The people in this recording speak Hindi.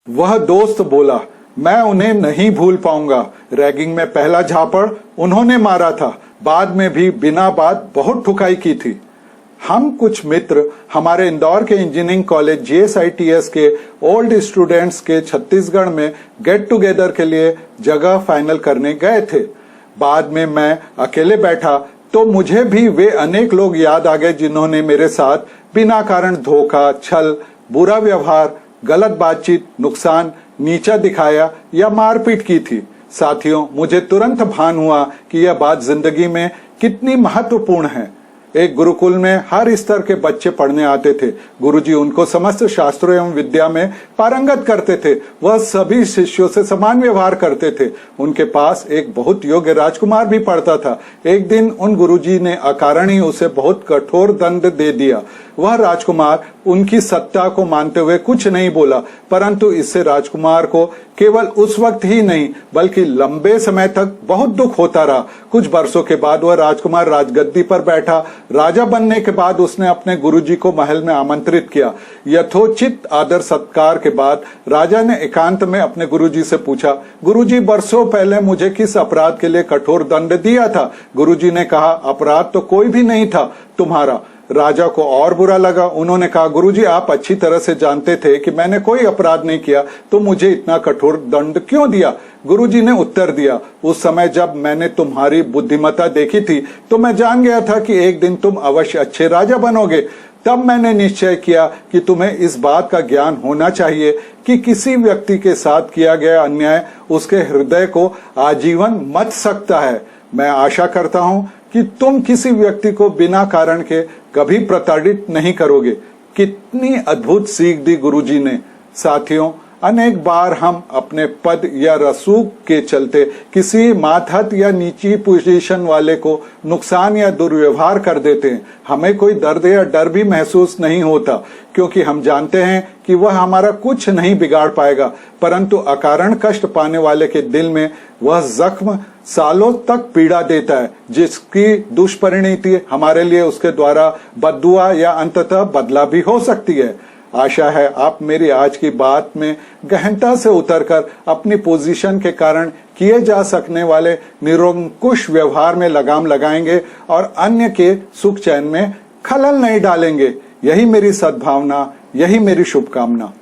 वह दोस्त बोला, मैं उन्हें नहीं भूल पाऊंगा। रैगिंग में पहला झापड़ उन्होंने मारा था, बाद में भी बिना बात बहुत ठुकाई की थी। हम कुछ मित्र हमारे इंदौर के इंजीनियरिंग कॉलेज GSITS के ओल्ड स्टूडेंट्स के छत्तीसगढ़ में गेट टुगेदर के लिए जगह फाइनल करने गए थे। बाद में मैं अकेले बैठा तो मुझे भी वे अनेक लोग याद आ गए जिन्होंने मेरे साथ बिना कारण धोखा, छल, बुरा व्यवहार, गलत बातचीत, नुकसान, नीचा दिखाया या मारपीट की थी। साथियों, मुझे तुरंत भान हुआ कि यह बात जिंदगी में कितनी महत्वपूर्ण है। एक गुरुकुल में हर स्तर के बच्चे पढ़ने आते थे। गुरुजी उनको समस्त शास्त्रों एवं विद्या में पारंगत करते थे। वह सभी शिष्यों से समान व्यवहार करते थे। उनके पास एक बहुत योग्य राजकुमार भी पढ़ता था। एक दिन उन गुरुजी ने अकारण ही उसे बहुत कठोर दंड दे दिया। वह राजकुमार उनकी सत्ता को मानते हुए कुछ नहीं बोला, परंतु इससे राजकुमार को केवल उस वक्त ही नहीं बल्कि लंबे समय तक बहुत दुख होता रहा। कुछ वर्षों के बाद वह राजकुमार राजगद्दी पर बैठा। राजा बनने के बाद उसने अपने गुरुजी को महल में आमंत्रित किया। यथोचित आदर सत्कार के बाद राजा ने एकांत में अपने गुरुजी से पूछा, गुरुजी, बरसों पहले मुझे किस अपराध के लिए कठोर दंड दिया था? गुरुजी ने कहा, अपराध तो कोई भी नहीं था तुम्हारा। राजा को और बुरा लगा। उन्होंने कहा, गुरुजी, आप अच्छी तरह से जानते थे कि मैंने कोई अपराध नहीं किया, तो मुझे इतना कठोर दंड क्यों दिया? गुरुजी ने उत्तर दिया, उस समय जब मैंने तुम्हारी बुद्धिमत्ता देखी थी तो मैं जान गया था कि एक दिन तुम अवश्य अच्छे राजा बनोगे। तब मैंने निश्चय किया कि तुम्हें इस बात का ज्ञान होना चाहिए कि किसी व्यक्ति के साथ किया गया अन्याय उसके हृदय को आजीवन मथ सकता है। मैं आशा करता हूं कि तुम किसी व्यक्ति को बिना कारण के कभी प्रताड़ित नहीं करोगे। कितनी अद्भुत सीख दी गुरुजी ने। साथियों, अनेक बार हम अपने पद या रसूख के चलते किसी मातहत या नीची पोजीशन वाले को नुकसान या दुर्व्यवहार कर देते हैं। हमें कोई दर्द या डर भी महसूस नहीं होता, क्योंकि हम जानते हैं कि वह हमारा कुछ नहीं बिगाड़ पाएगा, परंतु अकारण कष्ट पाने वाले के दिल में वह जख्म सालों तक पीड़ा देता है, जिसकी दुष्परिणति हमारे लिए उसके द्वारा बद्दुआ या अंततः बदला भी हो सकती है। आशा है आप मेरी आज की बात में गहनता से उतरकर अपनी पोजीशन के कारण किए जा सकने वाले निरंकुश व्यवहार में लगाम लगाएंगे और अन्य के सुख चैन में खलल नहीं डालेंगे। यही मेरी सद्भावना, यही मेरी शुभकामना।